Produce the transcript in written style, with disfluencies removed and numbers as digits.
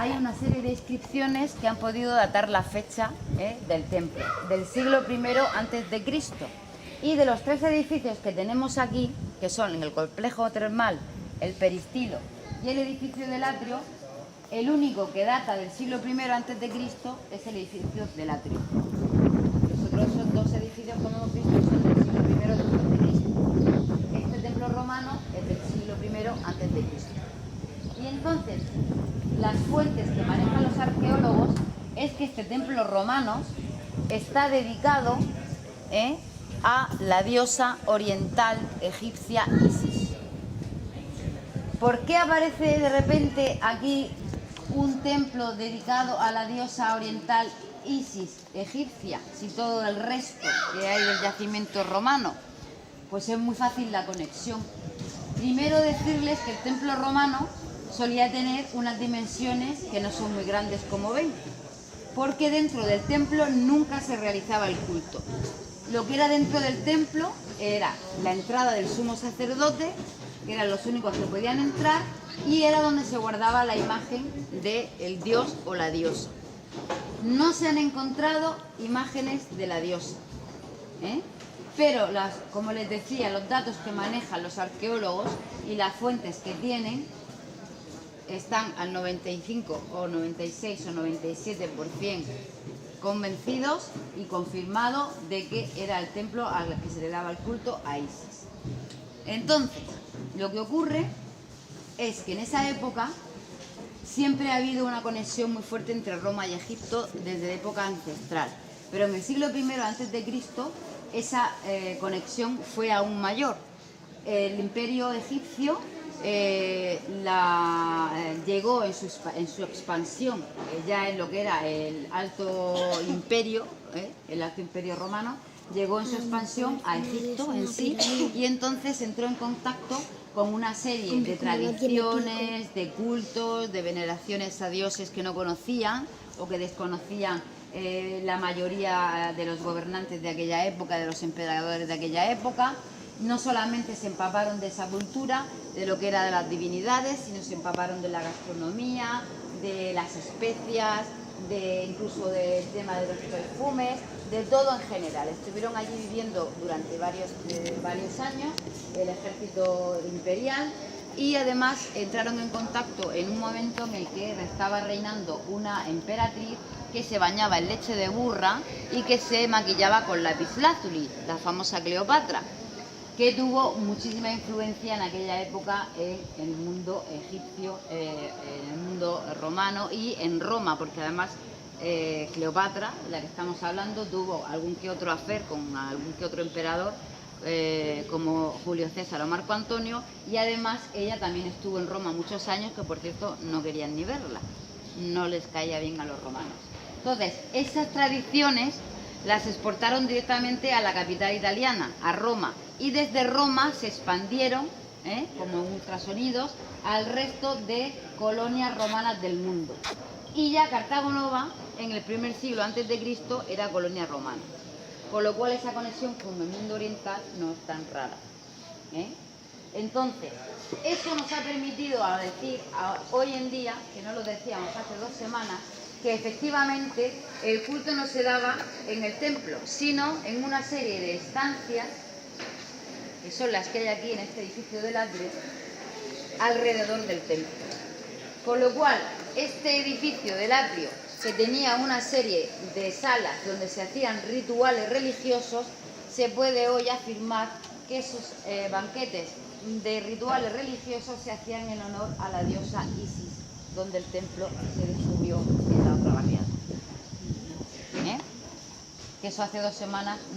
hay una serie de inscripciones que han podido datar la fecha del templo, del siglo I antes de Cristo. Y de los tres edificios que tenemos aquí, que son el complejo termal, el peristilo y el edificio del atrio, el único que data del siglo I antes de Cristo es el edificio del atrio. Los otros dos edificios, como hemos visto, son del siglo I después de Cristo. Este templo romano es del siglo I antes de Cristo. Y entonces, las fuentes que manejan los arqueólogos es que este templo romano está dedicado a la diosa oriental egipcia Isis. ¿Por qué aparece de repente aquí un templo dedicado a la diosa oriental Isis egipcia, si todo el resto que hay del yacimiento romano? Pues es muy fácil la conexión. Primero decirles que el templo romano solía tener unas dimensiones que no son muy grandes, como ven, porque dentro del templo nunca se realizaba el culto. Lo que era dentro del templo era la entrada del sumo sacerdote, que eran los únicos que podían entrar, y era donde se guardaba la imagen del dios o la diosa. No se han encontrado imágenes de la diosa, pero como les decía, los datos que manejan los arqueólogos y las fuentes que tienen están al 95 o 96 o 97% convencidos y confirmado de que era el templo al que se le daba el culto a Isis. Entonces, lo que ocurre es que en esa época siempre ha habido una conexión muy fuerte entre Roma y Egipto desde época ancestral, pero en el siglo I antes de Cristo esa conexión fue aún mayor. El imperio egipcio llegó en su expansión ya en lo que era el alto imperio, el alto imperio romano, llegó en su expansión a Egipto en sí, y entonces entró en contacto con una serie de tradiciones, de cultos, de veneraciones a dioses que no conocían o que desconocían la mayoría de los gobernantes de aquella época, de los emperadores de aquella época. No solamente se empaparon de esa cultura, de lo que era de las divinidades, sino se empaparon de la gastronomía, de las especias, incluso del tema de los perfumes, de todo en general. Estuvieron allí viviendo durante varios años el ejército imperial, y además entraron en contacto en un momento en el que estaba reinando una emperatriz que se bañaba en leche de burra y que se maquillaba con lapislázuli, la famosa Cleopatra, que tuvo muchísima influencia en aquella época en el mundo egipcio, en el mundo romano y en Roma, porque además Cleopatra, de la que estamos hablando, tuvo algún que otro affair con algún que otro emperador, como Julio César o Marco Antonio, y además ella también estuvo en Roma muchos años, que por cierto no querían ni verla, no les caía bien a los romanos. Entonces, esas tradiciones las exportaron directamente a la capital italiana, a Roma, y desde Roma se expandieron, como ultrasonidos, al resto de colonias romanas del mundo. Y ya Cartago Nova, en el primer siglo antes de Cristo, era colonia romana, con lo cual esa conexión con el mundo oriental no es tan rara. Entonces, eso nos ha permitido decir hoy en día, que no lo decíamos hace 2 semanas, que efectivamente el culto no se daba en el templo, sino en una serie de estancias, que son las que hay aquí en este edificio del atrio, alrededor del templo. Con lo cual, este edificio del atrio, que tenía una serie de salas donde se hacían rituales religiosos, se puede hoy afirmar que esos banquetes de rituales religiosos se hacían en honor a la diosa Isis, donde el templo se descubrió en la otra barriada. Que eso hace 2 semanas